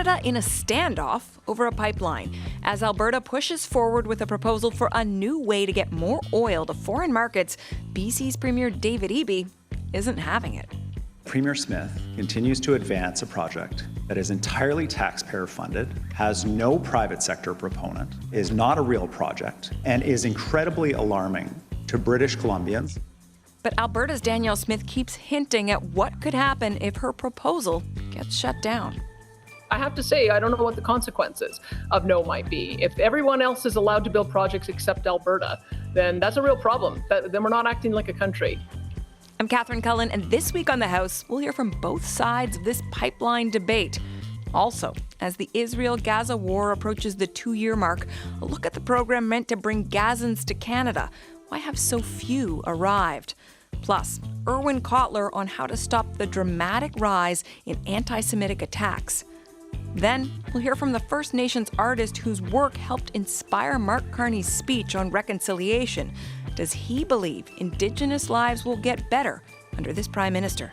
Canada in a standoff over a pipeline as Alberta pushes forward with a proposal for a new way to get more oil to foreign markets. BC's Premier David Eby isn't having it. Premier Smith continues to advance a project that is entirely taxpayer-funded, has no private sector proponent, is not a real project, and is incredibly alarming to British Columbians. But Alberta's Danielle Smith keeps hinting at what could happen if her proposal gets shut down. I have to say, I don't know what the consequences of no might be. If everyone else is allowed to build projects except Alberta, then that's a real problem. Then we're not acting like a country. I'm Catherine Cullen, and this week on The House, we'll hear from both sides of this pipeline debate. Also, as the Israel-Gaza war approaches the 2-year mark, a look at the program meant to bring Gazans to Canada. Why have so few arrived? Plus, Irwin Cotler on how to stop the dramatic rise in anti-Semitic attacks. Then, we'll hear from the First Nations artist whose work helped inspire Mark Carney's speech on reconciliation. Does he believe Indigenous lives will get better under this Prime Minister?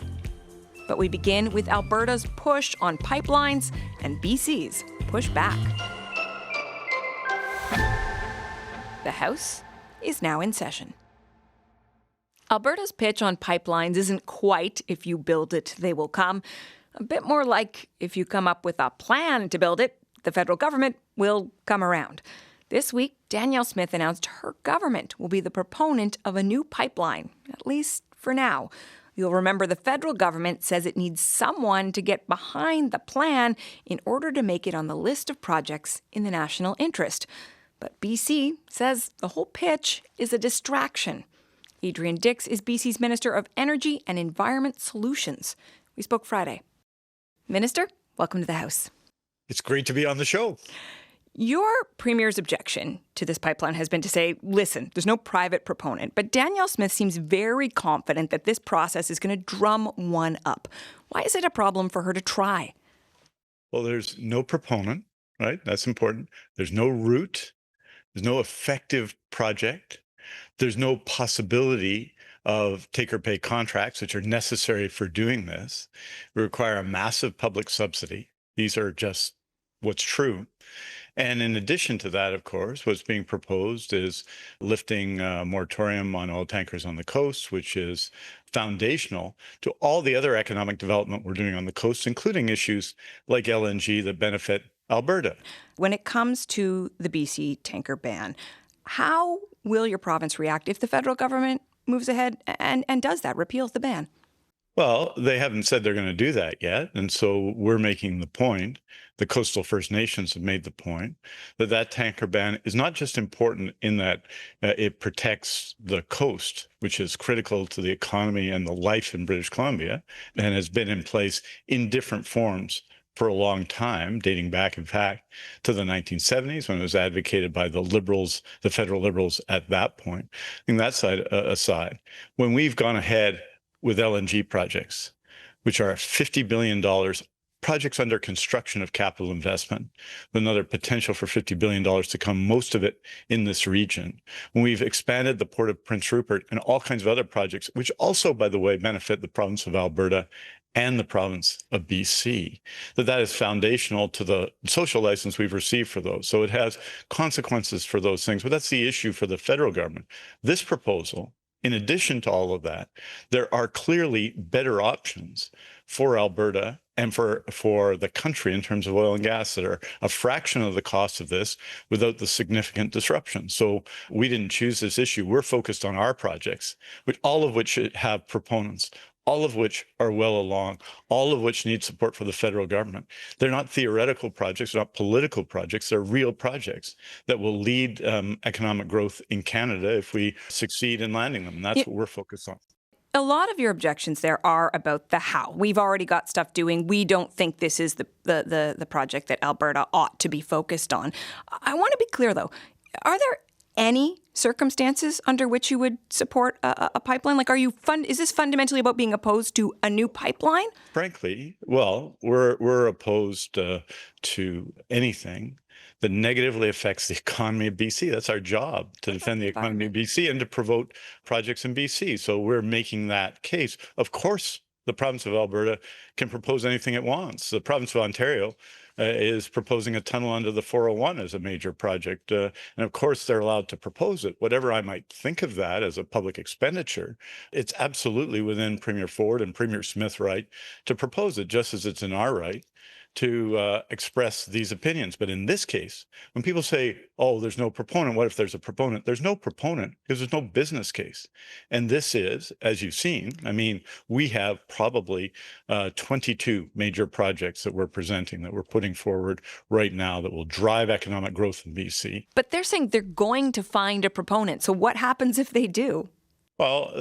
But we begin with Alberta's push on pipelines and BC's push back. The House is now in session. Alberta's pitch on pipelines isn't quite if you build it, they will come. A bit more like if you come up with a plan to build it, the federal government will come around. This week, Danielle Smith announced her government will be the proponent of a new pipeline, at least for now. You'll remember the federal government says it needs someone to get behind the plan in order to make it on the list of projects in the national interest. But BC says the whole pitch is a distraction. Adrian Dix is BC's Minister of Energy and Environment Solutions. We spoke Friday. Minister, welcome to the House. It's great to be on the show. Your Premier's objection to this pipeline has been to say, listen, there's no private proponent. But Danielle Smith seems very confident that this process is going to drum one up. Why is it a problem for her to try? Well, there's no proponent, right? That's important. There's no route. There's no effective project. There's no possibility of take-or-pay contracts, which are necessary for doing this. We require a massive public subsidy. These are just what's true. And in addition to that, of course, what's being proposed is lifting a moratorium on oil tankers on the coast, which is foundational to all the other economic development we're doing on the coast, including issues like LNG that benefit Alberta. When it comes to the BC tanker ban, how will your province react if the federal government moves ahead and does that, repeals the ban? Well, they haven't said they're going to do that yet. And so we're making the point, the coastal First Nations have made the point, that that tanker ban is not just important in that it protects the coast, which is critical to the economy and the life in British Columbia, and has been in place in different forms for a long time, dating back, in fact, to the 1970s when it was advocated by the Liberals, the federal Liberals at that point. And that side aside, when we've gone ahead with LNG projects, which are $50 billion, projects under construction of capital investment, with another potential for $50 billion to come, most of it in this region. When we've expanded the Port of Prince Rupert and all kinds of other projects, which also, by the way, benefit the province of Alberta and the province of BC, that is foundational to the social license we've received for those. So it has consequences for those things, but that's the issue for the federal government. This proposal, in addition to all of that, there are clearly better options for Alberta and for the country in terms of oil and gas that are a fraction of the cost of this without the significant disruption. So we didn't choose this issue. We're focused on our projects, all of which have proponents, all of which are well along, all of which need support for the federal government. They're not theoretical projects, they're not political projects, they're real projects that will lead economic growth in Canada if we succeed in landing them. And that's what we're focused on. A lot of your objections there are about the how. We've already got stuff doing. We don't think this is the project that Alberta ought to be focused on. I want to be clear, though. Are there any circumstances under which you would support a pipeline? Like, is this fundamentally about being opposed to a new pipeline? Frankly, well, we're opposed to anything that negatively affects the economy of BC. That's our job, to defend the economy of BC and to promote projects in BC. So we're making that case. Of course, the province of Alberta can propose anything it wants. The province of Ontario is proposing a tunnel under the 401 as a major project. And of course, they're allowed to propose it. Whatever I might think of that as a public expenditure, it's absolutely within Premier Ford and Premier Smith's right to propose it, just as it's in our right to express these opinions. But in this case, when people say, oh, there's no proponent, what if there's a proponent? There's no proponent because there's no business case. And this is, as you've seen, I mean, we have probably 22 major projects that we're presenting, that we're putting forward right now that will drive economic growth in BC. But they're saying they're going to find a proponent. So what happens if they do? Well,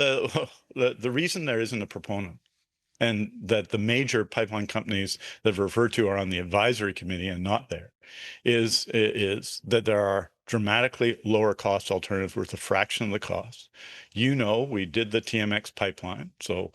the reason there isn't a proponent and that the major pipeline companies that I've referred to are on the advisory committee and not there is that there are dramatically lower cost alternatives worth a fraction of the cost. You know, we did the TMX pipeline. So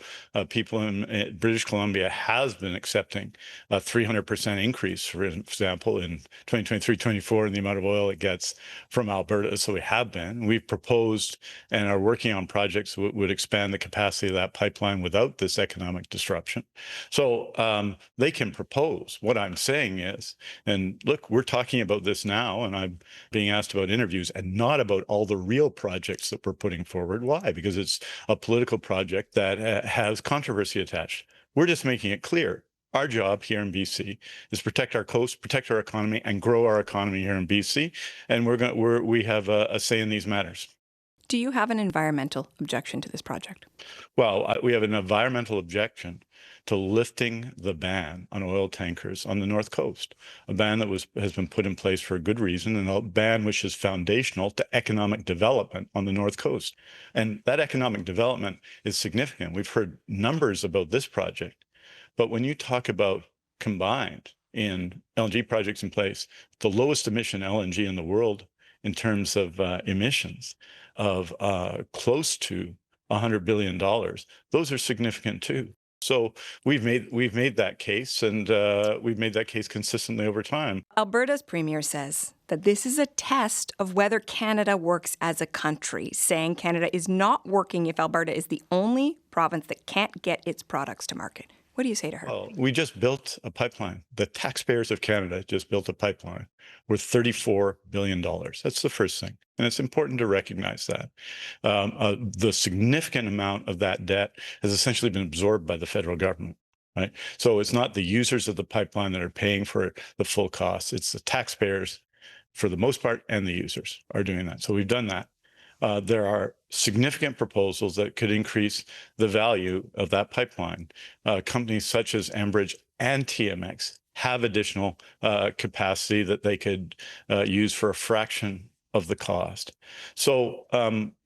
people in British Columbia has been accepting a 300% increase, for example, in 2023-24 in the amount of oil it gets from Alberta. So we have been. We've proposed and are working on projects that would expand the capacity of that pipeline without this economic disruption. So they can propose. What I'm saying is, and look, we're talking about this now, and I'm being asked about interviews and not about all the real projects that we're putting forward. Why? Because it's a political project that has controversy attached. We're just making it clear. Our job here in BC is protect our coast, protect our economy, and grow our economy here in BC. And we have a say in these matters. Do you have an environmental objection to this project? Well, we have an environmental objection to lifting the ban on oil tankers on the North Coast, a ban that has been put in place for a good reason, and a ban which is foundational to economic development on the North Coast. And that economic development is significant. We've heard numbers about this project, but when you talk about combined in LNG projects in place, the lowest emission LNG in the world in terms of emissions of close to $100 billion, those are significant too. So we've made that case, and we've made that case consistently over time. Alberta's premier says that this is a test of whether Canada works as a country, saying Canada is not working if Alberta is the only province that can't get its products to market. What do you say to her? Well, we just built a pipeline. The taxpayers of Canada just built a pipeline worth $34 billion. That's the first thing. And it's important to recognize that. The significant amount of that debt has essentially been absorbed by the federal government, right? So it's not the users of the pipeline that are paying for the full cost. It's the taxpayers, for the most part, and the users are doing that. So we've done that. There are significant proposals that could increase the value of that pipeline. Companies such as Enbridge and TMX have additional capacity that they could use for a fraction of the cost. So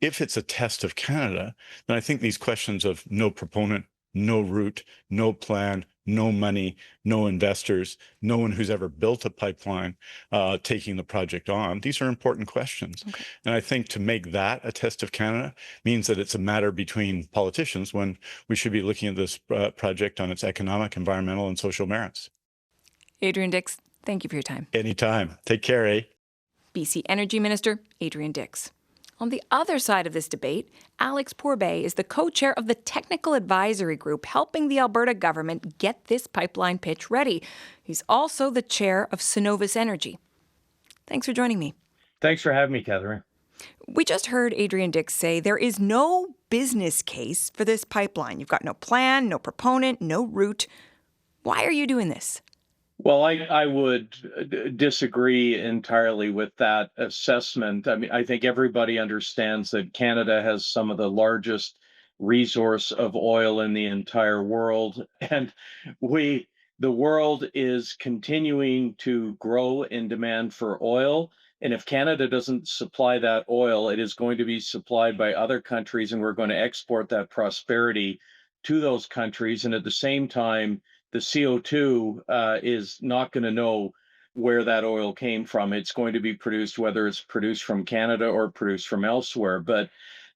if it's a test of Canada, then I think these questions of no proponent, no route, no plan, no money, no investors, no one who's ever built a pipeline taking the project on. These are important questions. Okay. And I think to make that a test of Canada means that it's a matter between politicians when we should be looking at this project on its economic, environmental, and social merits. Adrian Dix, thank you for your time. Anytime. Take care, eh? BC Energy Minister Adrian Dix. On the other side of this debate, Alex Pourbaix is the co-chair of the technical advisory group helping the Alberta government get this pipeline pitch ready. He's also the chair of Cenovus Energy. Thanks for joining me. Thanks for having me, Catherine. We just heard Adrian Dix say there is no business case for this pipeline. You've got no plan, no proponent, no route. Why are you doing this? Well, I would disagree entirely with that assessment. I mean, I think everybody understands that Canada has some of the largest resource of oil in the entire world. And the world is continuing to grow in demand for oil. And if Canada doesn't supply that oil, it is going to be supplied by other countries, and we're going to export that prosperity to those countries. And at the same time, the CO2 is not going to know where that oil came from. It's going to be produced, whether it's produced from Canada or produced from elsewhere. But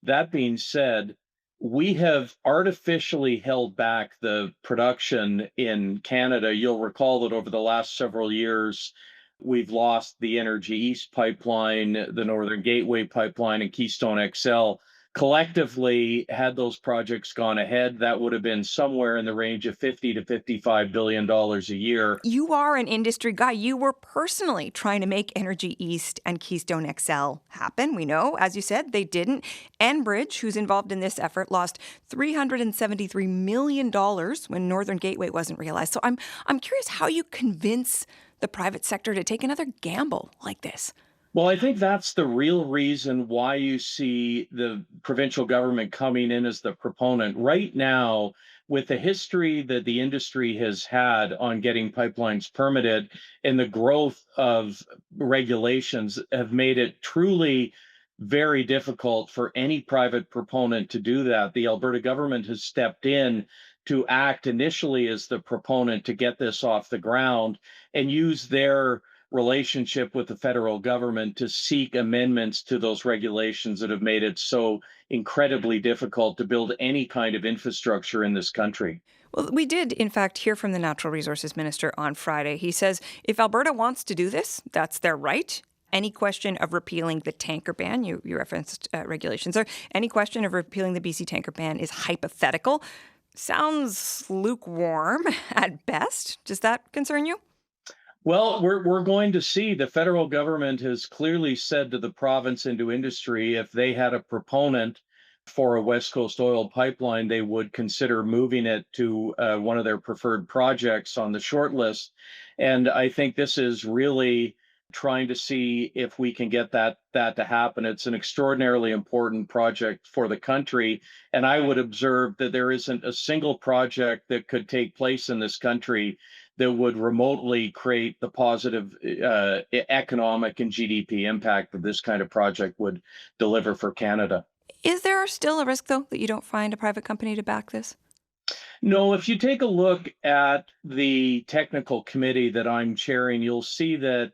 that being said, we have artificially held back the production in Canada. You'll recall that over the last several years, we've lost the Energy East pipeline, the Northern Gateway pipeline, and Keystone XL collectively, had those projects gone ahead, that would have been somewhere in the range of $50 to $55 billion a year. You are an industry guy. You were personally trying to make Energy East and Keystone XL happen. We know, as you said, they didn't. Enbridge, who's involved in this effort, lost $373 million when Northern Gateway wasn't realized. So I'm curious how you convince the private sector to take another gamble like this. Well, I think that's the real reason why you see the provincial government coming in as the proponent. Right now, with the history that the industry has had on getting pipelines permitted and the growth of regulations have made it truly very difficult for any private proponent to do that. The Alberta government has stepped in to act initially as the proponent to get this off the ground and use their relationship with the federal government to seek amendments to those regulations that have made it so incredibly difficult to build any kind of infrastructure in this country. Well, we did, in fact, hear from the Natural Resources Minister on Friday. He says if Alberta wants to do this, that's their right. Any question of repealing the tanker ban, you referenced regulations there, any question of repealing the BC tanker ban is hypothetical. Sounds lukewarm at best. Does that concern you? Well, we're going to see. The federal government has clearly said to the province and to industry, if they had a proponent for a West Coast oil pipeline, they would consider moving it to one of their preferred projects on the short list. And I think this is really trying to see if we can get that to happen. It's an extraordinarily important project for the country. And I would observe that there isn't a single project that could take place in this country that would remotely create the positive economic and GDP impact that this kind of project would deliver for Canada. Is there still a risk, though, that you don't find a private company to back this? No, if you take a look at the technical committee that I'm chairing, you'll see that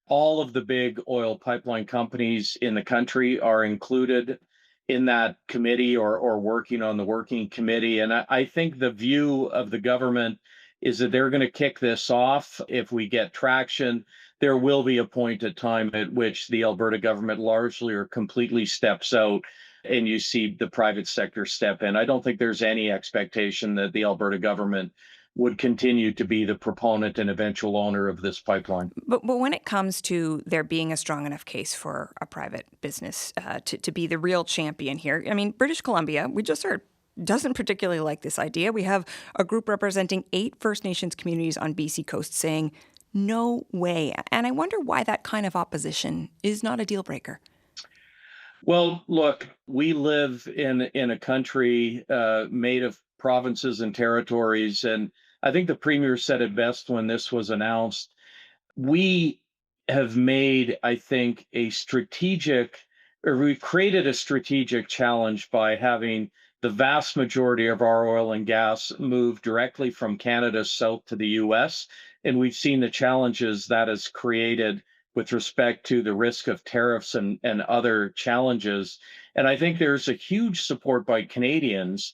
all of the big oil pipeline companies in the country are included in that committee or working on the working committee. And I think the view of the government is that they're going to kick this off. If we get traction, there will be a point of time at which the Alberta government largely or completely steps out and you see the private sector step in. I don't think there's any expectation that the Alberta government would continue to be the proponent and eventual owner of this pipeline. But when it comes to there being a strong enough case for a private business to be the real champion here, I mean, British Columbia, we just heard, doesn't particularly like this idea. We have a group representing 8 First Nations communities on BC coast saying, no way. And I wonder why that kind of opposition is not a deal breaker. Well, look, we live in a country made of provinces and territories. And I think the Premier said it best when this was announced. We have made, I think, we've created a strategic challenge by having the vast majority of our oil and gas move directly from Canada south to the US. And we've seen the challenges that has created with respect to the risk of tariffs and other challenges. And I think there's a huge support by Canadians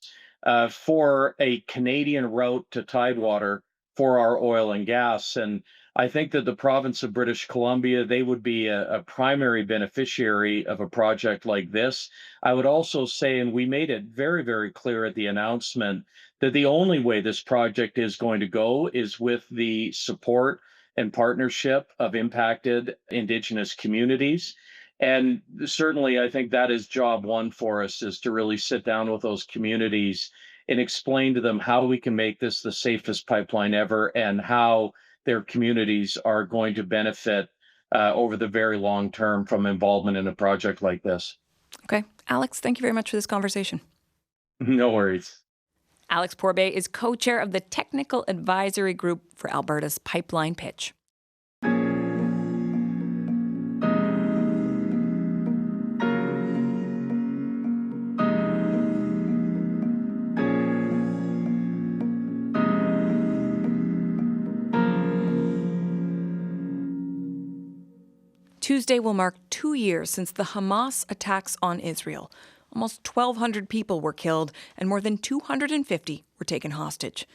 for a Canadian route to Tidewater for our oil and gas. And I think that the province of British Columbia, they would be a primary beneficiary of a project like this. I would also say, and we made it very, very clear at the announcement, that the only way this project is going to go is with the support and partnership of impacted Indigenous communities. And certainly, I think that is job one for us, is to really sit down with those communities and explain to them how we can make this the safest pipeline ever and how their communities are going to benefit over the very long term from involvement in a project like this. Okay. Alex, thank you very much for this conversation. No worries. Alex Pourbaix is co-chair of the Technical Advisory Group for Alberta's pipeline pitch. Tuesday will mark 2 years since the Hamas attacks on Israel. Almost 1,200 people were killed and more than 250 were taken hostage.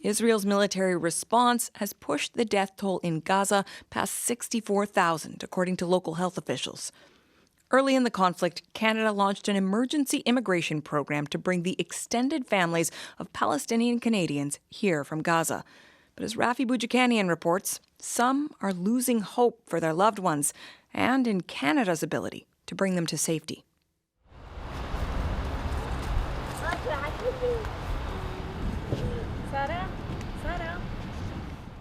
Israel's military response has pushed the death toll in Gaza past 64,000, according to local health officials. Early in the conflict, Canada launched an emergency immigration program to bring the extended families of Palestinian Canadians here from Gaza. But as Rafi Boudjikanian reports, some are losing hope for their loved ones and in Canada's ability to bring them to safety.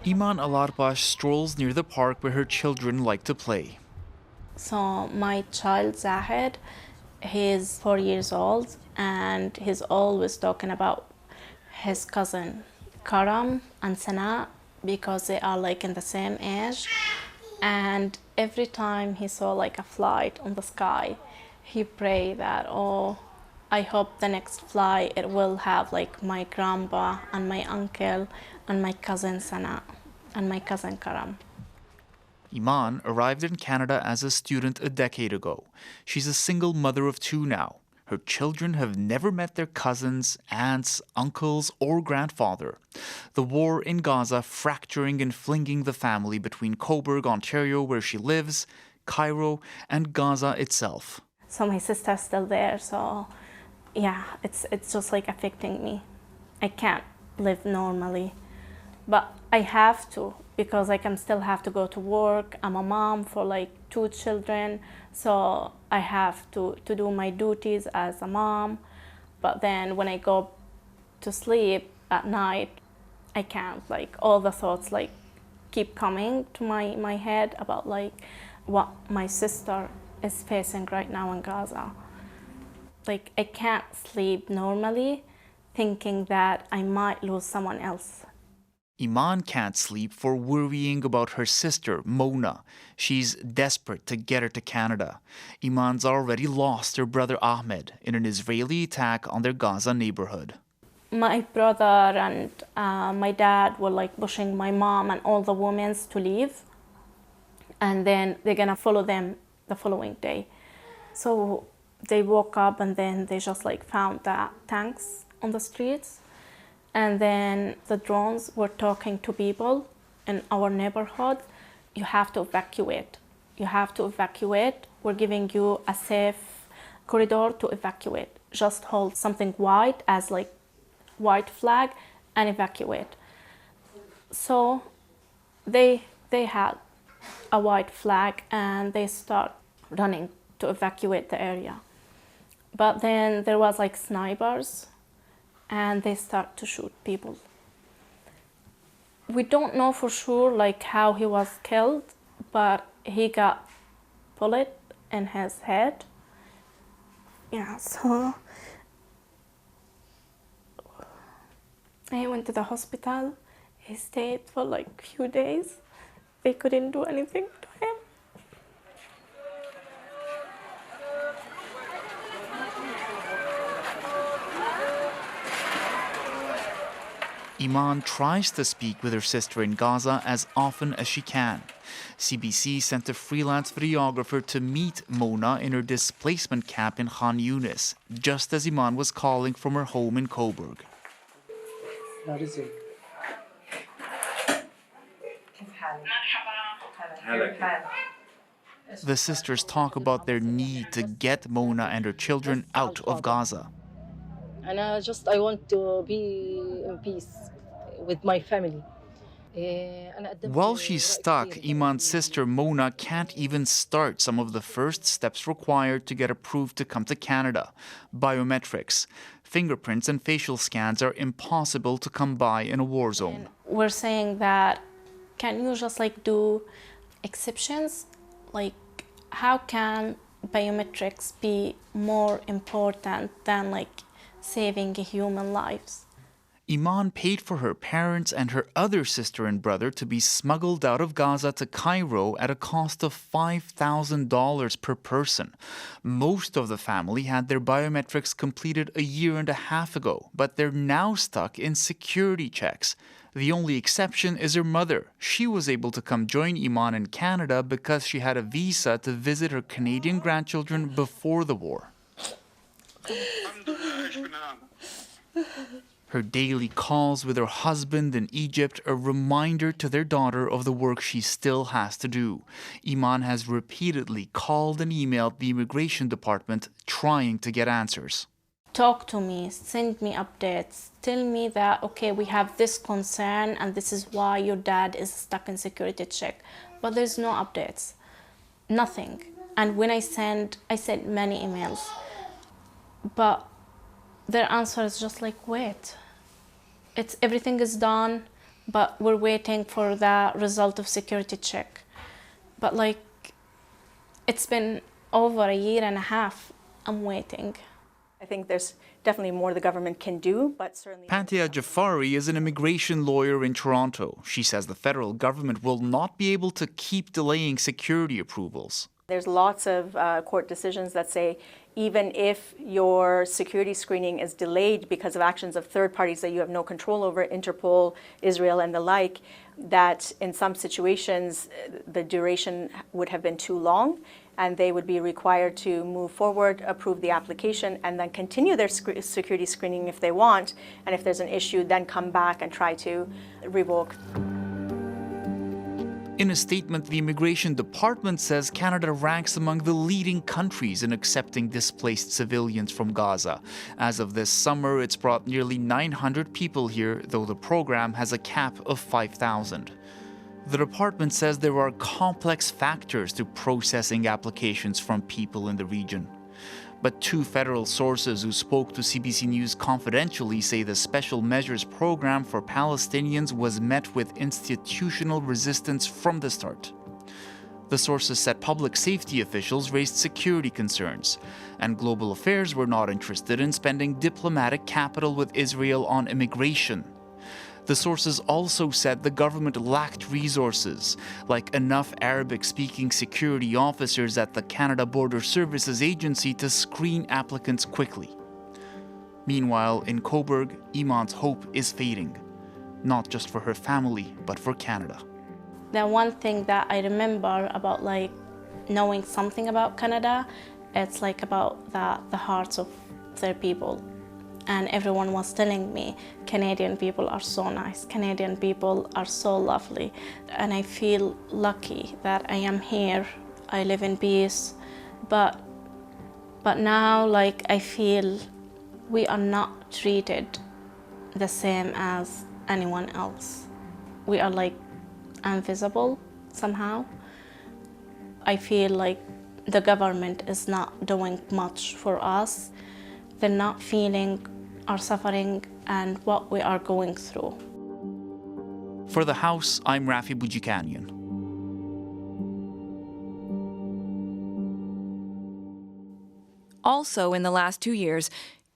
Iman Alarbash strolls near the park where her children like to play. So my child Zahid, he's 4 years old and he's always talking about his cousin Karam and Sana because they are like in the same age. And every time he saw like a flight on the sky, he prayed that, oh, I hope the next flight it will have like my grandpa and my uncle and my cousin Sana and my cousin Karam. Iman arrived in Canada as a student a decade ago. She's a single mother of 2 now. Her children have never met their cousins, aunts, uncles, or grandfather. The war in Gaza fracturing and flinging the family between Cobourg, Ontario, where she lives, Cairo, and Gaza itself. So my sister's still there, so yeah, it's just like affecting me. I can't live normally, but I have to because I can still have to go to work. I'm a mom for like 2 children, so I have to do my duties as a mom. But then when I go to sleep at night, I can't, like all the thoughts like keep coming to my head about like what my sister is facing right now in Gaza. Like I can't sleep normally thinking that I might lose someone else. Iman can't sleep for worrying about her sister, Mona. She's desperate to get her to Canada. Iman's already lost her brother Ahmed in an Israeli attack on their Gaza neighborhood. My brother and my dad were like pushing my mom and all the women to leave. And then they're gonna follow them the following day. So they woke up and then they just like found the tanks on the streets. And then the drones were talking to people in our neighborhood. You have to evacuate. You have to evacuate. We're giving you a safe corridor to evacuate. Just hold something white as like white flag and evacuate. So they had a white flag and they start running to evacuate the area. But then there was like snipers and they start to shoot people. We don't know for sure like how he was killed, but he got bullet in his head. Yeah, so I went to the hospital. He stayed for like a few days. They couldn't do anything to him. Iman tries to speak with her sister in Gaza as often as she can. CBC sent a freelance videographer to meet Mona in her displacement camp in Khan Yunis, just as Iman was calling from her home in Cobourg. The sisters talk about their need to get Mona and her children out of Gaza. And I want to be in peace with my family. While she's stuck, Iman's sister Mona can't even start some of the first steps required to get approved to come to Canada. Biometrics. Fingerprints and facial scans are impossible to come by in a war zone. We're saying that, can you just like do exceptions? Like, how can biometrics be more important than like saving human lives? Iman paid for her parents and her other sister and brother to be smuggled out of Gaza to Cairo at a cost of $5,000 per person. Most of the family had their biometrics completed a year and a half ago, but they're now stuck in security checks. The only exception is her mother. She was able to come join Iman in Canada because she had a visa to visit her Canadian grandchildren before the war. Her daily calls with her husband in Egypt a reminder to their daughter of the work she still has to do. Iman has repeatedly called and emailed the immigration department trying to get answers. Talk to me, send me updates, tell me that, okay, we have this concern and this is why your dad is stuck in security check. But there's no updates, nothing. And when I sent many emails, but their answer is just like, wait. Everything is done, but we're waiting for the result of security check. But like, it's been over a year and a half, I'm waiting. I think there's definitely more the government can do, but certainly... Pantia Jafari is an immigration lawyer in Toronto. She says the federal government will not be able to keep delaying security approvals. There's lots of court decisions that say even if your security screening is delayed because of actions of third parties that you have no control over, Interpol, Israel, and the like, that in some situations the duration would have been too long and they would be required to move forward, approve the application, and then continue their security screening if they want. And if there's an issue, then come back and try to revoke. In a statement, the Immigration Department says Canada ranks among the leading countries in accepting displaced civilians from Gaza. As of this summer, it's brought nearly 900 people here, though the program has a cap of 5,000. The department says there are complex factors to processing applications from people in the region. But two federal sources who spoke to CBC News confidentially say the Special Measures Program for Palestinians was met with institutional resistance from the start. The sources said public safety officials raised security concerns, and Global Affairs were not interested in spending diplomatic capital with Israel on immigration. The sources also said the government lacked resources, like enough Arabic-speaking security officers at the Canada Border Services Agency to screen applicants quickly. Meanwhile, in Cobourg, Iman's hope is fading, not just for her family, but for Canada. The one thing that I remember about like knowing something about Canada, it's like about the hearts of their people. And everyone was telling me, Canadian people are so nice, Canadian people are so lovely. And I feel lucky that I am here, I live in peace. But now, like, I feel we are not treated the same as anyone else. We are like invisible somehow. I feel like the government is not doing much for us. They're not feeling our suffering and what we are going through. For The House, I'm Rafi Boudjikanian. Also, in the last 2 years,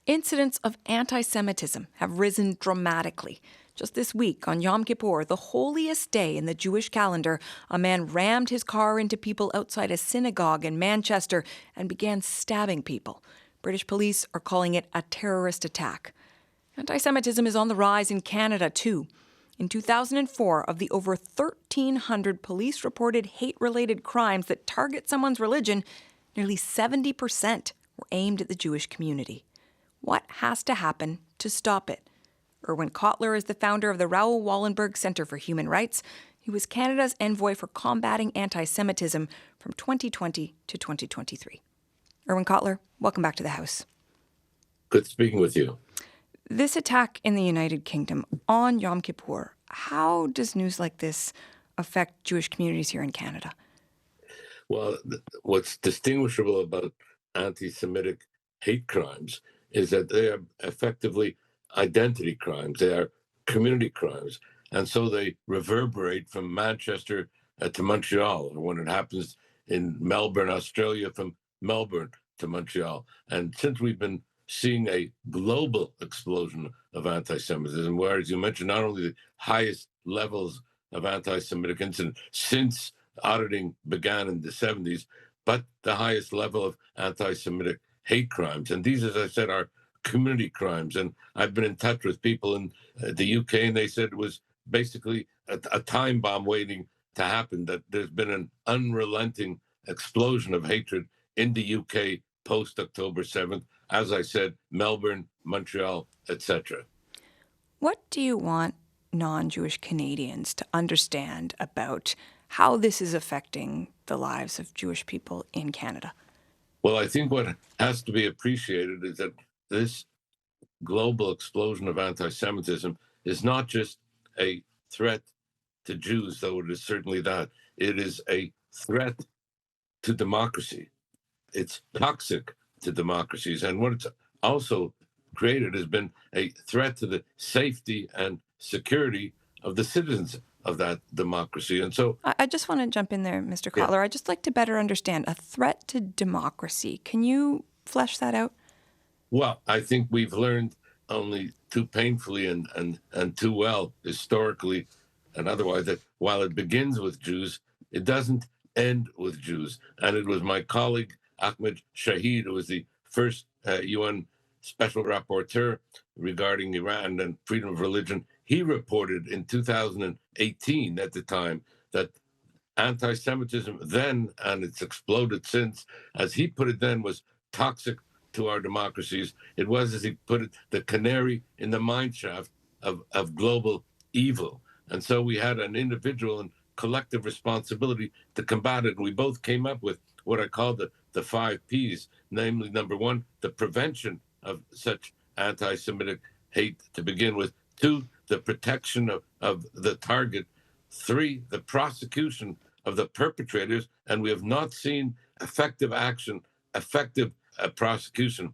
incidents of anti-Semitism have risen dramatically. Just this week, on Yom Kippur, the holiest day in the Jewish calendar, a man rammed his car into people outside a synagogue in Manchester and began stabbing people. British police are calling it a terrorist attack. Anti-Semitism is on the rise in Canada, too. In 2004, of the over 1,300 police-reported hate-related crimes that target someone's religion, nearly 70% were aimed at the Jewish community. What has to happen to stop it? Irwin Cotler is the founder of the Raoul Wallenberg Centre for Human Rights. He was Canada's envoy for combating anti-Semitism from 2020 to 2023. Irwin Cotler, welcome back to the House. Good speaking with you. This attack in the United Kingdom on Yom Kippur, how does news like this affect Jewish communities here in Canada? Well, what's distinguishable about anti-Semitic hate crimes is that they are effectively identity crimes. They are community crimes. And so they reverberate from Manchester to Montreal, or when it happens in Melbourne, Australia, from Melbourne to Montreal. And since we've been seeing a global explosion of anti-Semitism, where, as you mentioned, not only the highest levels of anti-Semitic incidents since auditing began in the 70s, but the highest level of anti-Semitic hate crimes. And these, as I said, are community crimes. And I've been in touch with people in the UK, and they said it was basically a time bomb waiting to happen, that there's been an unrelenting explosion of hatred in the UK post-October 7th. As I said, Melbourne, Montreal, etc. What do you want non-Jewish Canadians to understand about how this is affecting the lives of Jewish people in Canada? Well, I think what has to be appreciated is that this global explosion of anti-Semitism is not just a threat to Jews, though it is certainly that. It is a threat to democracy. It's toxic to democracies. And what it's also created has been a threat to the safety and security of the citizens of that democracy. And so I just want to jump in there, Mr. Cotler. I'd just like to better understand a threat to democracy. Can you flesh that out? Well, I think we've learned only too painfully and too well historically and otherwise that while it begins with Jews, it doesn't end with Jews. And it was my colleague Ahmed Shahid, who was the first UN special rapporteur regarding Iran and freedom of religion. He reported in 2018 at the time that anti-Semitism then, and it's exploded since, as he put it then, was toxic to our democracies. It was, as he put it, the canary in the mine shaft of global evil. And so we had an individual and collective responsibility to combat it. And we both came up with what I call the 5 Ps, namely, number one, the prevention of such anti-Semitic hate to begin with. 2, the protection of the target. 3, the prosecution of the perpetrators. And we have not seen effective action, effective prosecution.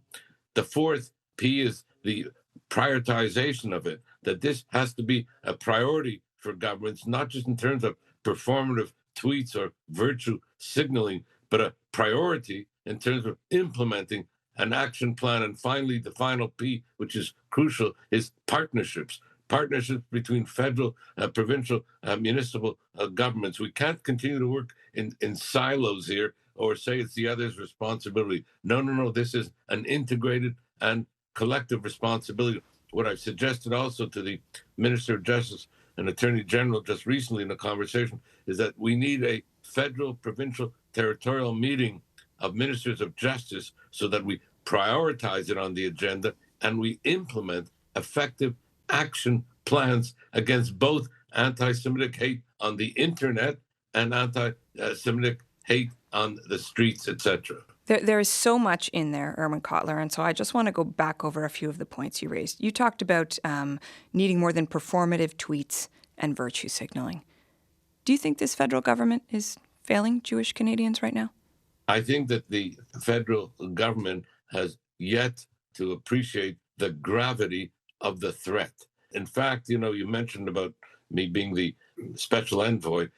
The 4th P is the prioritization of it, that this has to be a priority for governments, not just in terms of performative tweets or virtue signaling, but a priority in terms of implementing an action plan. And finally, the final P, which is crucial, is partnerships. Partnerships between federal, provincial, municipal governments. We can't continue to work in silos here or say it's the other's responsibility. No. This is an integrated and collective responsibility. What I've suggested also to the Minister of Justice and Attorney General just recently in a conversation is that we need a federal, provincial, territorial meeting of ministers of justice so that we prioritize it on the agenda and we implement effective action plans against both anti-Semitic hate on the internet and anti-Semitic hate on the streets, etc. There is so much in there, Irwin Cotler, and so I just want to go back over a few of the points you raised. You talked about needing more than performative tweets and virtue signaling. Do you think this federal government is failing Jewish Canadians right now? I think that the federal government has yet to appreciate the gravity of the threat. In fact, you mentioned about me being the special envoy.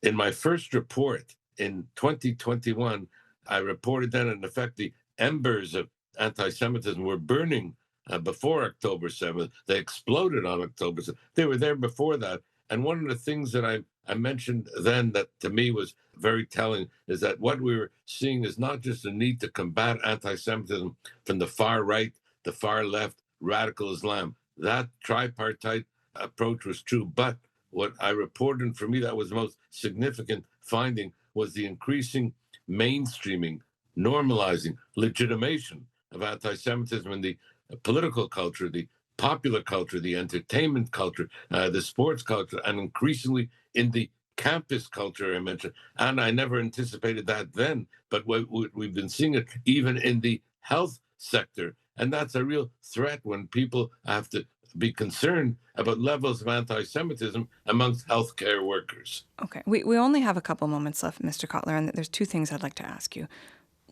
In my first report in 2021, I reported then, in effect, the embers of anti-Semitism were burning before October 7th. They exploded on October 7th. They were there before that. And one of the things that I mentioned then that to me was very telling is that what we were seeing is not just a need to combat anti-Semitism from the far right, the far left, radical Islam. That tripartite approach was true. But what I reported, and for me that was the most significant finding, was the increasing mainstreaming, normalizing, legitimation of anti-Semitism in the political culture, the popular culture, the entertainment culture, the sports culture, and increasingly in the campus culture I mentioned. And I never anticipated that then, but we've been seeing it even in the health sector. And that's a real threat when people have to be concerned about levels of anti-Semitism amongst healthcare workers. Okay, we only have a couple moments left, Mr. Cotler, and there's 2 things I'd like to ask you.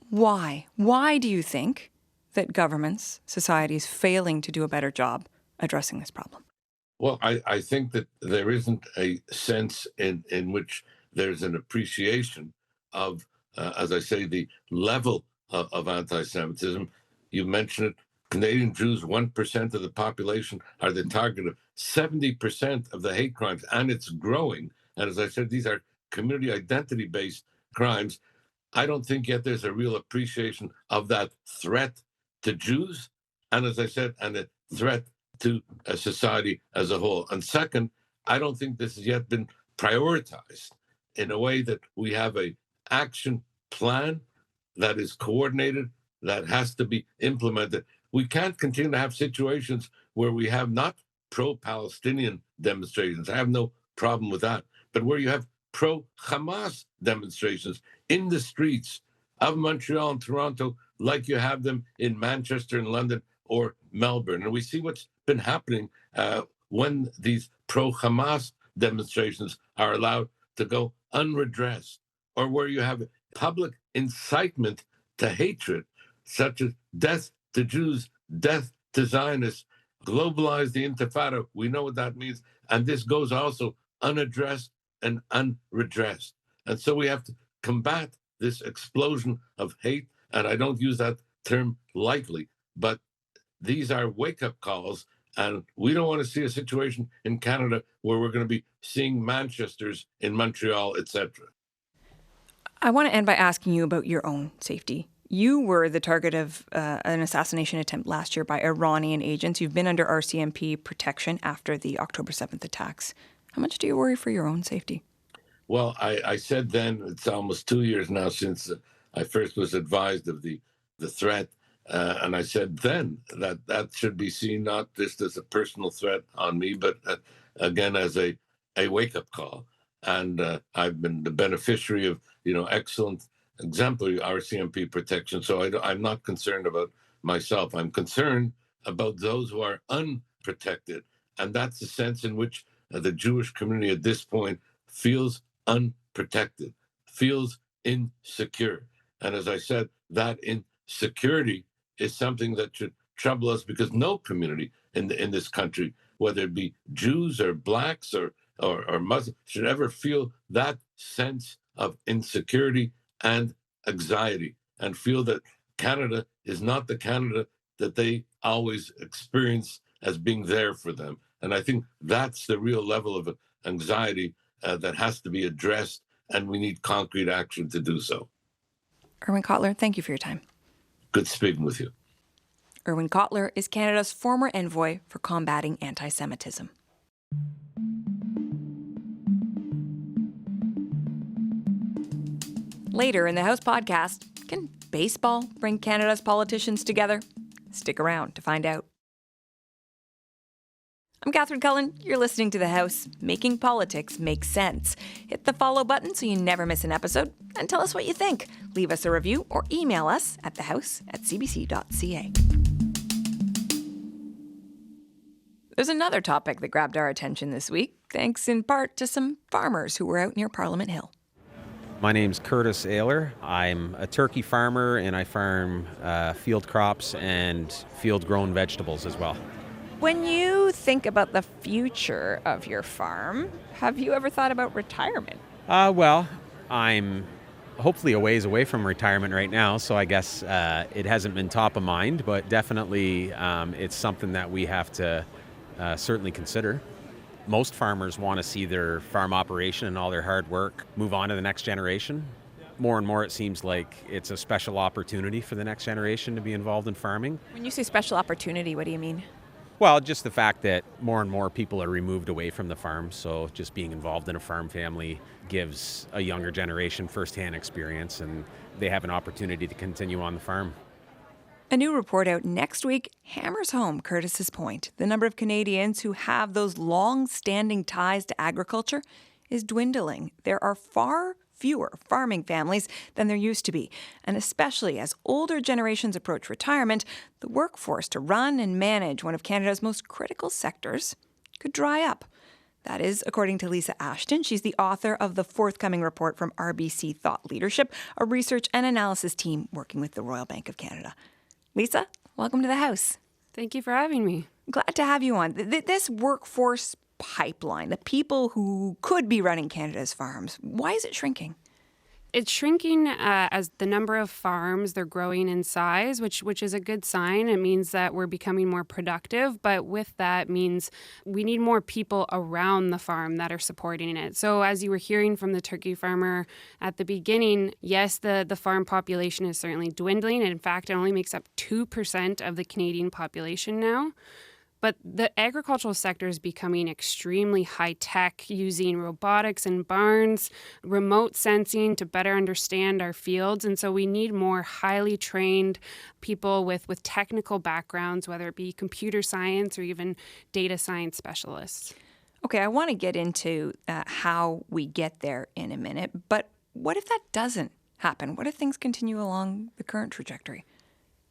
Why? Why do you think that governments, society is failing to do a better job addressing this problem? Well, I think that there isn't a sense in which there's an appreciation of, as I say, the level of anti-Semitism. You mentioned it. Canadian Jews, 1% of the population, are the target of 70% of the hate crimes, and it's growing. And as I said, these are community identity-based crimes. I don't think yet there's a real appreciation of that threat to Jews, and as I said, and a threat to a society as a whole. And second, I don't think this has yet been prioritized in a way that we have a action plan that is coordinated, that has to be implemented. We can't continue to have situations where we have not pro-Palestinian demonstrations, I have no problem with that. But where you have pro-Hamas demonstrations in the streets of Montreal and Toronto, like you have them in Manchester and London or Melbourne, and we see what's been happening when these pro-Hamas demonstrations are allowed to go unredressed, or where you have public incitement to hatred, such as death to Jews, death to Zionists, globalize the Intifada. We know what that means. And this goes also unaddressed and unredressed. And so we have to combat this explosion of hate. And I don't use that term lightly, but these are wake-up calls. And we don't want to see a situation in Canada where we're going to be seeing Manchesters in Montreal, etc. I want to end by asking you about your own safety. You were the target of an assassination attempt last year by Iranian agents. You've been under RCMP protection after the October 7th attacks. How much do you worry for your own safety? Well, I said then, it's almost 2 years now since I first was advised of the threat. And I said then that should be seen not just as a personal threat on me, but again, as a wake-up call. And I've been the beneficiary of, excellent exemplary RCMP protection. So I'm not concerned about myself. I'm concerned about those who are unprotected. And that's the sense in which the Jewish community at this point feels unprotected, feels insecure. And as I said, that insecurity is something that should trouble us, because no community in this country, whether it be Jews or blacks or Muslims, should ever feel that sense of insecurity and anxiety, and feel that Canada is not the Canada that they always experience as being there for them. And I think that's the real level of anxiety that has to be addressed, and we need concrete action to do so. Irwin Cotler, thank you for your time. Good speaking with you. Irwin Cotler is Canada's former envoy for combating anti-Semitism. Later in the House podcast, can baseball bring Canada's politicians together? Stick around to find out. I'm Catherine Cullen. You're listening to The House, making politics make sense. Hit the follow button so you never miss an episode, and tell us what you think. Leave us a review or email us at thehouse@cbc.ca. There's another topic that grabbed our attention this week, thanks in part to some farmers who were out near Parliament Hill. My name's Curtis Ayler. I'm a turkey farmer, and I farm field crops and field-grown vegetables as well. When you think about the future of your farm, have you ever thought about retirement? Well, I'm hopefully a ways away from retirement right now, so I guess it hasn't been top of mind, but definitely it's something that we have to certainly consider. Most farmers want to see their farm operation and all their hard work move on to the next generation. More and more it seems like it's a special opportunity for the next generation to be involved in farming. When you say special opportunity, what do you mean? Well, just the fact that more and more people are removed away from the farm, so just being involved in a farm family gives a younger generation firsthand experience, and they have an opportunity to continue on the farm. A new report out next week hammers home Curtis's point. The number of Canadians who have those long-standing ties to agriculture is dwindling. There are far fewer farming families than there used to be. And especially as older generations approach retirement, the workforce to run and manage one of Canada's most critical sectors could dry up. That is, according to Lisa Ashton. She's the author of the forthcoming report from RBC Thought Leadership, a research and analysis team working with the Royal Bank of Canada. Lisa, welcome to the House. Thank you for having me. Glad to have you on. This workforce pipeline, the people who could be running Canada's farms, why is it shrinking? It's shrinking as the number of farms, they're growing in size, which is a good sign. It means that we're becoming more productive, but with that means we need more people around the farm that are supporting it. So as you were hearing from the turkey farmer at the beginning, yes, the farm population is certainly dwindling. And in fact, it only makes up 2% of the Canadian population now. But the agricultural sector is becoming extremely high-tech, using robotics in barns, remote sensing to better understand our fields. And so we need more highly trained people with technical backgrounds, whether it be computer science or even data science specialists. Okay, I want to get into how we get there in a minute, but what if that doesn't happen? What if things continue along the current trajectory?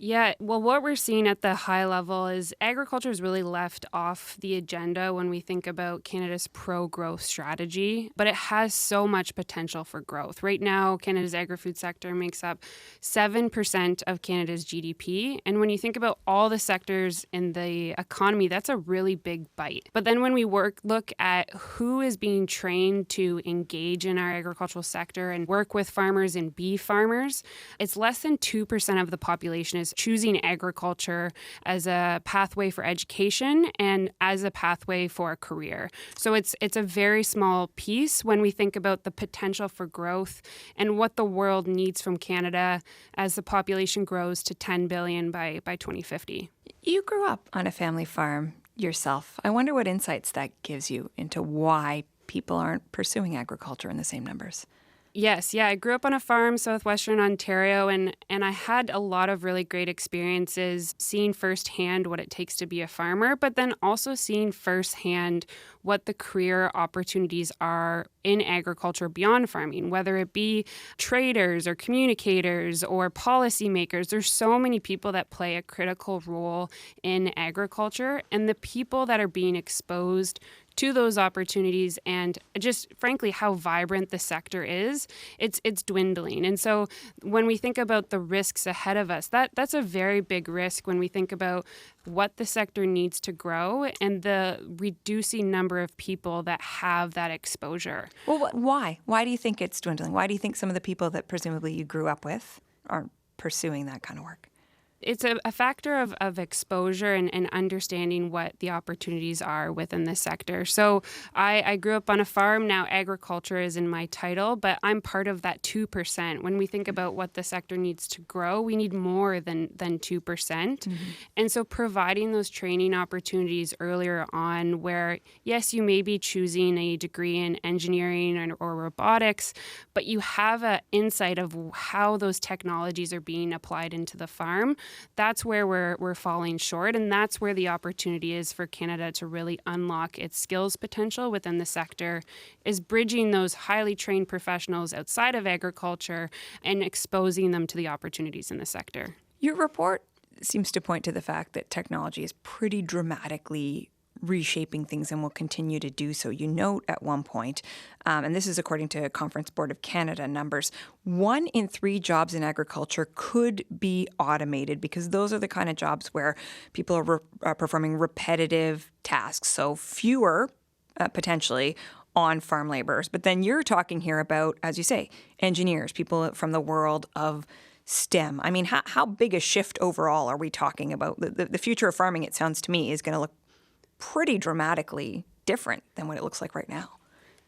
Yeah, well, what we're seeing at the high level is agriculture is really left off the agenda when we think about Canada's pro-growth strategy, but it has so much potential for growth. Right now, Canada's agri-food sector makes up 7% of Canada's GDP, and when you think about all the sectors in the economy, that's a really big bite. But then when we look at who is being trained to engage in our agricultural sector and work with farmers and be farmers, it's less than 2% of the population is choosing agriculture as a pathway for education and as a pathway for a career. So it's a very small piece when we think about the potential for growth and what the world needs from Canada as the population grows to 10 billion by 2050. You grew up on a family farm yourself. I wonder what insights that gives you into why people aren't pursuing agriculture in the same numbers. Yes, I grew up on a farm, southwestern Ontario, and I had a lot of really great experiences seeing firsthand what it takes to be a farmer, but then also seeing firsthand what the career opportunities are in agriculture beyond farming, whether it be traders or communicators or policymakers. There's so many people that play a critical role in agriculture, and the people that are being exposed to those opportunities and just frankly how vibrant the sector is, it's dwindling. And so when we think about the risks ahead of us, that's a very big risk when we think about what the sector needs to grow and the reducing number of people that have that exposure. Well, why? Why do you think it's dwindling? Why do you think some of the people that presumably you grew up with aren't pursuing that kind of work? It's a factor of exposure and understanding what the opportunities are within the sector. So I grew up on a farm. Now agriculture is in my title, but I'm part of that 2%. When we think about what the sector needs to grow, we need more than 2%. Mm-hmm. And so providing those training opportunities earlier on where, yes, you may be choosing a degree in engineering or robotics, but you have an insight of how those technologies are being applied into the farm. That's where we're falling short, and that's where the opportunity is for Canada to really unlock its skills potential within the sector, is bridging those highly trained professionals outside of agriculture and exposing them to the opportunities in the sector. Your report seems to point to the fact that technology is pretty dramatically reshaping things and will continue to do so. You note at one point, and this is according to Conference Board of Canada numbers, 1 in 3 jobs in agriculture could be automated because those are the kind of jobs where people are performing repetitive tasks. So fewer, potentially, on-farm laborers. But then you're talking here about, as you say, engineers, people from the world of STEM. I mean, how big a shift overall are we talking about? The future of farming, it sounds to me, is going to look pretty dramatically different than what it looks like right now.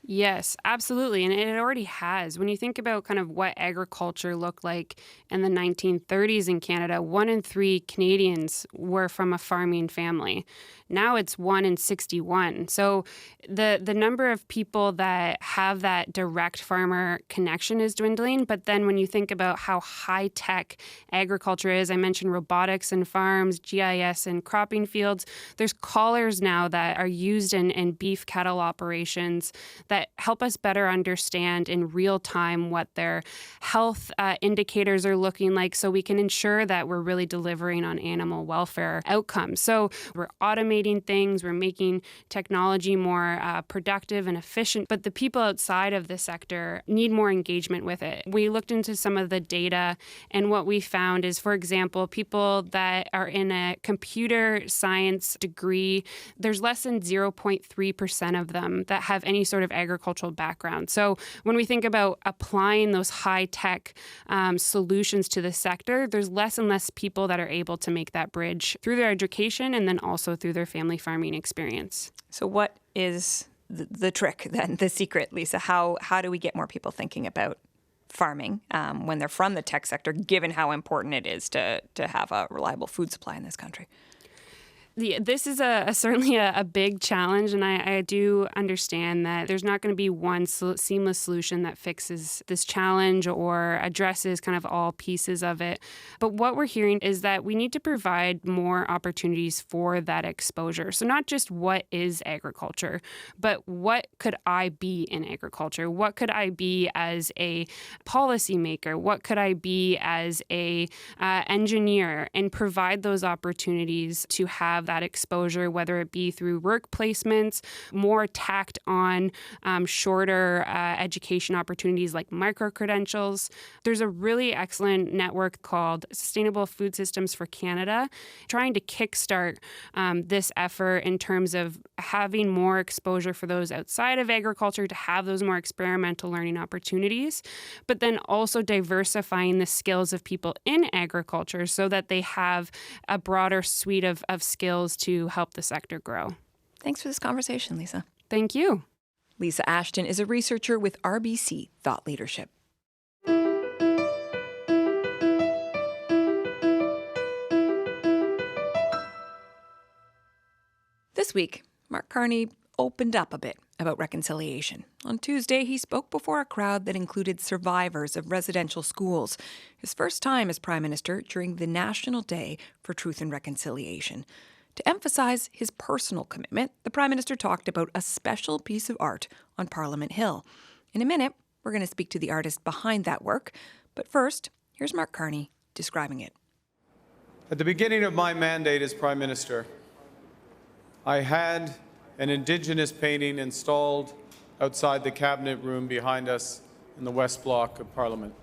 Yes, absolutely. And it already has. When you think about kind of what agriculture looked like in the 1930s in Canada, 1 in 3 Canadians were from a farming family. Now it's 1 in 61. So the number of people that have that direct farmer connection is dwindling. But then when you think about how high-tech agriculture is, I mentioned robotics in farms, GIS in cropping fields. There's collars now that are used in beef cattle operations that help us better understand in real time what their health indicators are looking like so we can ensure that we're really delivering on animal welfare outcomes. So we're automating things, we're making technology more productive and efficient, but the people outside of the sector need more engagement with it. We looked into some of the data, and what we found is, for example, people that are in a computer science degree, there's less than 0.3% of them that have any sort of agricultural background. So when we think about applying those high-tech solutions to the sector, there's less and less people that are able to make that bridge through their education and then also through their family farming experience. So what is the trick then, the secret, Lisa? How do we get more people thinking about farming when they're from the tech sector, given how important it is to have a reliable food supply in this country? This is certainly a big challenge, and I do understand that there's not going to be one seamless solution that fixes this challenge or addresses kind of all pieces of it. But what we're hearing is that we need to provide more opportunities for that exposure. So not just what is agriculture, but what could I be in agriculture? What could I be as a policymaker? What could I be as a engineer? And provide those opportunities to have that exposure, whether it be through work placements, more tacked on shorter education opportunities like micro-credentials. There's a really excellent network called Sustainable Food Systems for Canada, trying to kickstart this effort in terms of having more exposure for those outside of agriculture to have those more experimental learning opportunities, but then also diversifying the skills of people in agriculture so that they have a broader suite of skills to help the sector grow. Thanks for this conversation, Lisa. Thank you. Lisa Ashton is a researcher with RBC Thought Leadership. This week, Mark Carney opened up a bit about reconciliation. On Tuesday, he spoke before a crowd that included survivors of residential schools, his first time as Prime Minister during the National Day for Truth and Reconciliation. To emphasize his personal commitment, the Prime Minister talked about a special piece of art on Parliament Hill. In a minute, we're going to speak to the artist behind that work. But first, here's Mark Carney describing it. At the beginning of my mandate as Prime Minister, I had an Indigenous painting installed outside the Cabinet room behind us in the West Block of Parliament.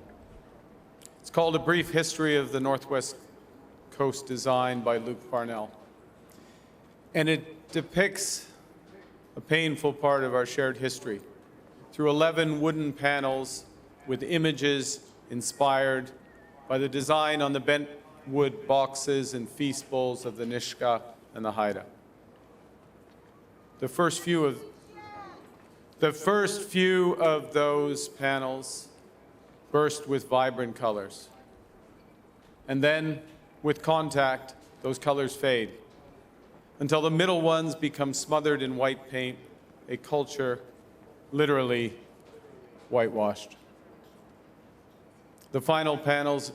It's called A Brief History of the Northwest Coast Design by Luke Parnell. And it depicts a painful part of our shared history through 11 wooden panels with images inspired by the design on the bent wood boxes and feast bowls of the Nishka and the Haida. The first few of those panels burst with vibrant colors. And then, with contact, those colors fade until the middle ones become smothered in white paint, a culture literally whitewashed. The final panels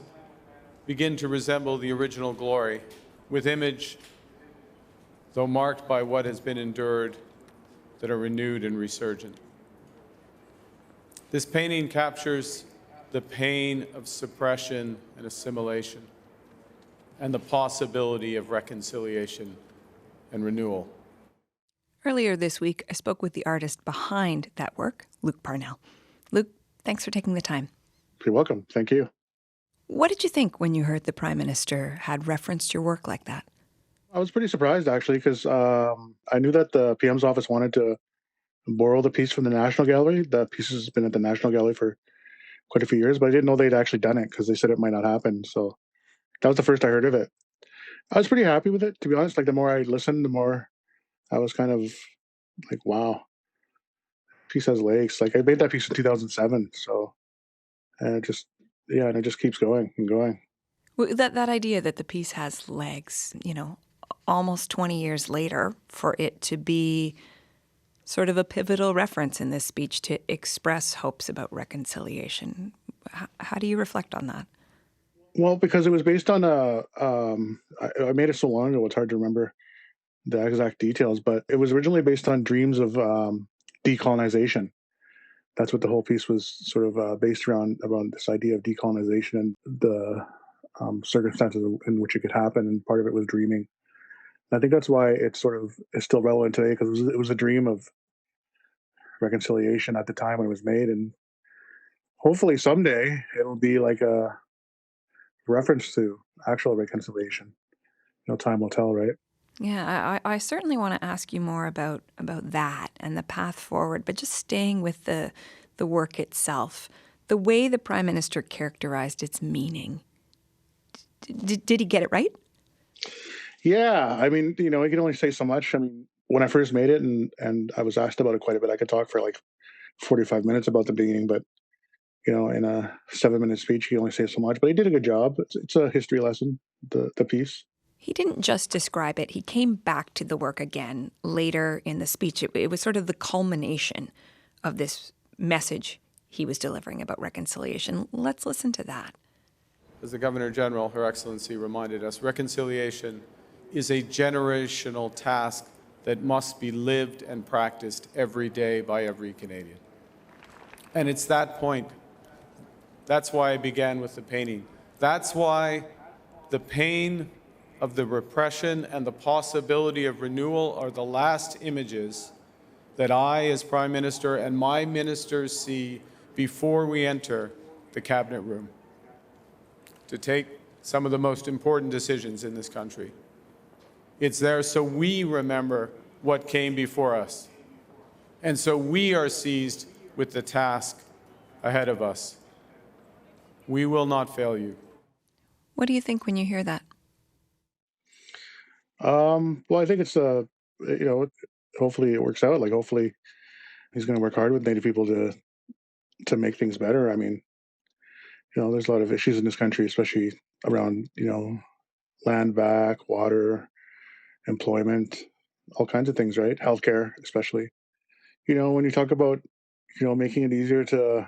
begin to resemble the original glory, with image, though marked by what has been endured, that are renewed and resurgent. This painting captures the pain of suppression and assimilation, and the possibility of reconciliation and renewal. Earlier this week, I spoke with the artist behind that work, Luke Parnell. Luke, thanks for taking the time. You're welcome. Thank you. What did you think when you heard the Prime Minister had referenced your work like that? I was pretty surprised, actually, because I knew that the PM's office wanted to borrow the piece from the National Gallery. The piece has been at the National Gallery for quite a few years, but I didn't know they'd actually done it because they said it might not happen. So that was the first I heard of it. I was pretty happy with it, to be honest. Like, the more I listened, the more I was kind of like, wow, piece has legs. Like, I made that piece in 2007, so and it just keeps going and going. Well, that idea that the piece has legs, almost 20 years later, for it to be sort of a pivotal reference in this speech to express hopes about reconciliation. How do you reflect on that? Well, because it was based on I made it so long ago, it's hard to remember the exact details, but it was originally based on dreams of decolonization. That's what the whole piece was sort of based around this idea of decolonization and the circumstances in which it could happen, and part of it was dreaming. And I think that's why it sort of is still relevant today, because it was a dream of reconciliation at the time when it was made, and hopefully someday it'll be like a reference to actual reconciliation. Time will tell, right? Yeah, I certainly want to ask you more about that and the path forward, but just staying with the work itself, the way the Prime Minister characterized its meaning. Did he get it right? Yeah, I mean, he can only say so much. I mean, when I first made it and I was asked about it quite a bit, I could talk for like 45 minutes about the beginning, but in a 7-minute speech, he only say so much. But he did a good job. It's a history lesson, the piece. He didn't just describe it. He came back to the work again later in the speech. It was sort of the culmination of this message he was delivering about reconciliation. Let's listen to that. As the Governor General, Her Excellency, reminded us, reconciliation is a generational task that must be lived and practiced every day by every Canadian. And it's that point. That's why I began with the painting. That's why the pain of the repression and the possibility of renewal are the last images that I, as Prime Minister, and my ministers see before we enter the Cabinet room to take some of the most important decisions in this country. It's there so we remember what came before us, and so we are seized with the task ahead of us. We will not fail you. What do you think when you hear that? Well, I think it's, hopefully it works out. Like, hopefully he's going to work hard with Native people to make things better. I mean, there's a lot of issues in this country, especially around, land back, water, employment, all kinds of things, right? Healthcare, especially. When you talk about, making it easier to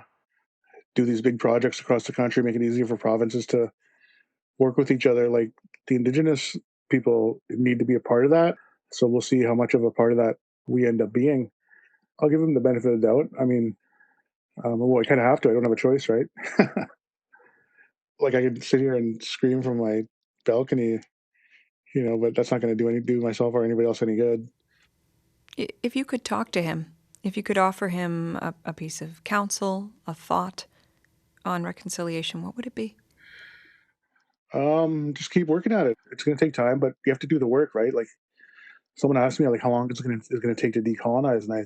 do these big projects across the country, make it easier for provinces to work with each other, like the Indigenous people need to be a part of that. So we'll see how much of a part of that we end up being. I'll give them the benefit of the doubt. I mean, well, I kind of have to. I don't have a choice, right? Like, I could sit here and scream from my balcony, but that's not going to do myself or anybody else any good. If you could talk to him, if you could offer him a piece of counsel, a thought on reconciliation, what would it be? Just keep working at it. It's going to take time, but you have to do the work, right? Like, someone asked me, like, how long is it going to take to decolonize? And I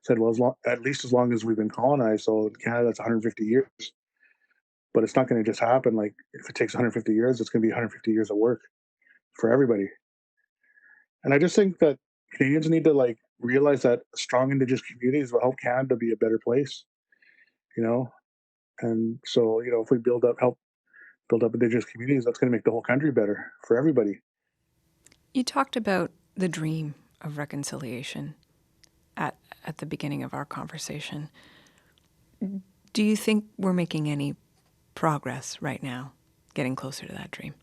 said, well, at least as long as we've been colonized. So in Canada, that's 150 years. But it's not going to just happen. Like, if it takes 150 years, it's going to be 150 years of work for everybody. And I just think that Canadians need to, realize that strong Indigenous communities will help Canada be a better place, And so, if we help build up Indigenous communities, that's going to make the whole country better for everybody. You talked about the dream of reconciliation at the beginning of our conversation. Do you think we're making any progress right now, getting closer to that dream?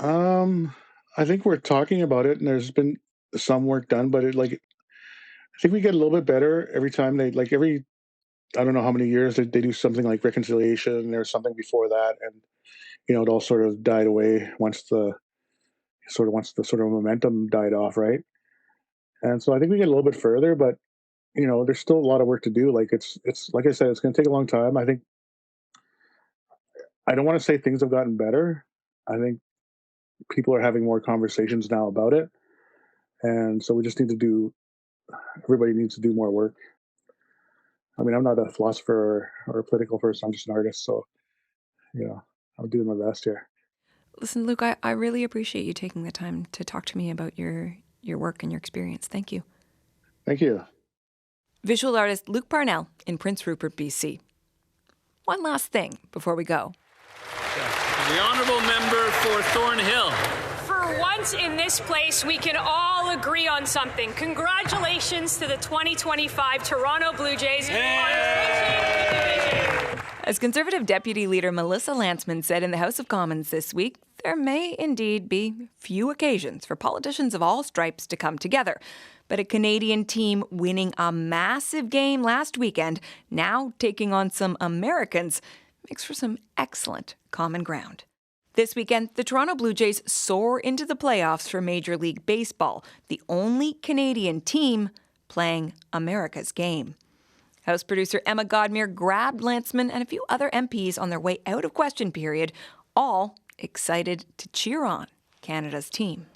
I think we're talking about it, and there's been some work done, but I think we get a little bit better every time I don't know how many years they do something like reconciliation. There's something before that, and it all sort of died away once the sort of momentum died off, right? And so I think we get a little bit further, but there's still a lot of work to do. Like, it's like I said, it's going to take a long time. I think I don't want to say things have gotten better. I think people are having more conversations now about it, and so we just everybody needs to do more work. I mean, I'm not a philosopher or a political person. I'm just an artist, so I'm doing my best here. Listen, Luke, I really appreciate you taking the time to talk to me about your work and your experience. Thank you. Thank you. Visual artist Luke Parnell in Prince Rupert, BC. One last thing before we go. The honourable member for Thornhill. For once in this place, we can all agree on something. Congratulations to the 2025 Toronto Blue Jays on clinching the division. As Conservative Deputy Leader Melissa Lantsman said in the House of Commons this week, there may indeed be few occasions for politicians of all stripes to come together. But a Canadian team winning a massive game last weekend, now taking on some Americans, makes for some excellent common ground. This weekend, the Toronto Blue Jays soar into the playoffs for Major League Baseball, the only Canadian team playing America's game. House producer Emma Godmere grabbed Lantsman and a few other MPs on their way out of question period, all excited to cheer on Canada's team.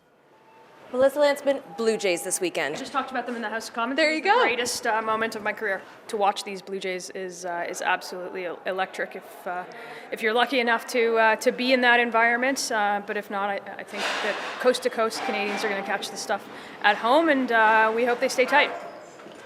Melissa Lantsman, Blue Jays this weekend. I just talked about them in the House of Commons. There you go. The greatest moment of my career. To watch these Blue Jays is absolutely electric. If you're lucky enough to be in that environment, but if not, I think that coast to coast Canadians are going to catch the stuff at home, and we hope they stay tight.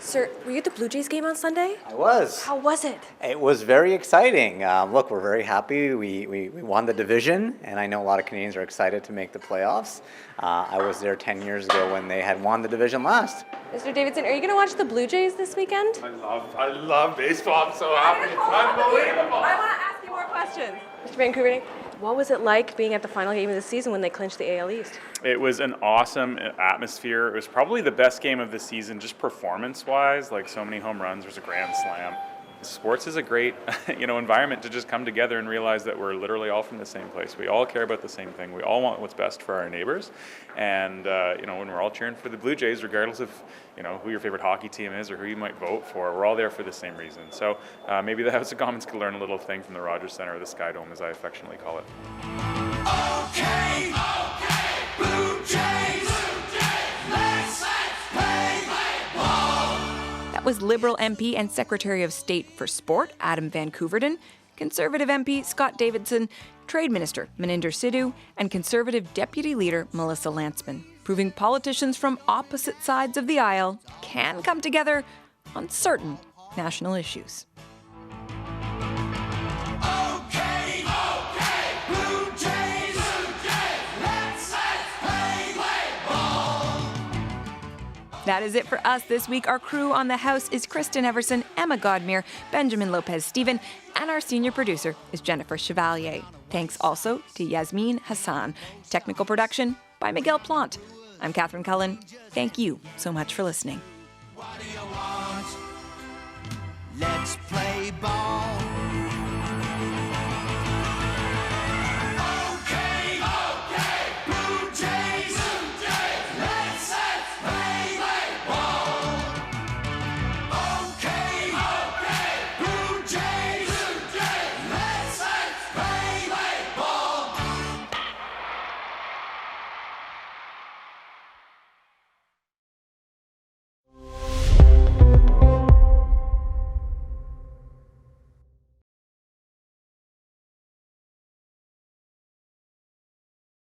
Sir, were you at the Blue Jays game on Sunday? I was. How was it? It was very exciting. Look, we're very happy. We won the division, and I know a lot of Canadians are excited to make the playoffs. I was there 10 years ago when they had won the division last. Mr. Davidson, are you going to watch the Blue Jays this weekend? I love baseball. I'm so happy. It's unbelievable. I want to ask you more questions. Mr. Vancouver, what was it like being at the final game of the season when they clinched the AL East? It was an awesome atmosphere. It was probably the best game of the season, just performance-wise. Like so many home runs, there's a grand slam. Sports is a great, environment to just come together and realize that we're literally all from the same place. We all care about the same thing. We all want what's best for our neighbors. And, when we're all cheering for the Blue Jays, regardless of, who your favorite hockey team is or who you might vote for, we're all there for the same reason. So maybe the House of Commons could learn a little thing from the Rogers Centre, or the Sky Dome, as I affectionately call it. Okay, Blue Jays, let's play ball. That was Liberal MP and Secretary of State for Sport, Adam Van Couverden, Conservative MP Scott Davidson, Trade Minister Maninder Sidhu, and Conservative Deputy Leader Melissa Lantsman, proving politicians from opposite sides of the aisle can come together on certain national issues. That is it for us this week. Our crew on the House is Kristen Everson, Emma Godmere, Benjamin Lopez-Steven, and our senior producer is Jennifer Chevalier. Thanks also to Yasmin Hassan. Technical production by Miguel Plant. I'm Catherine Cullen. Thank you so much for listening. Let's play ball.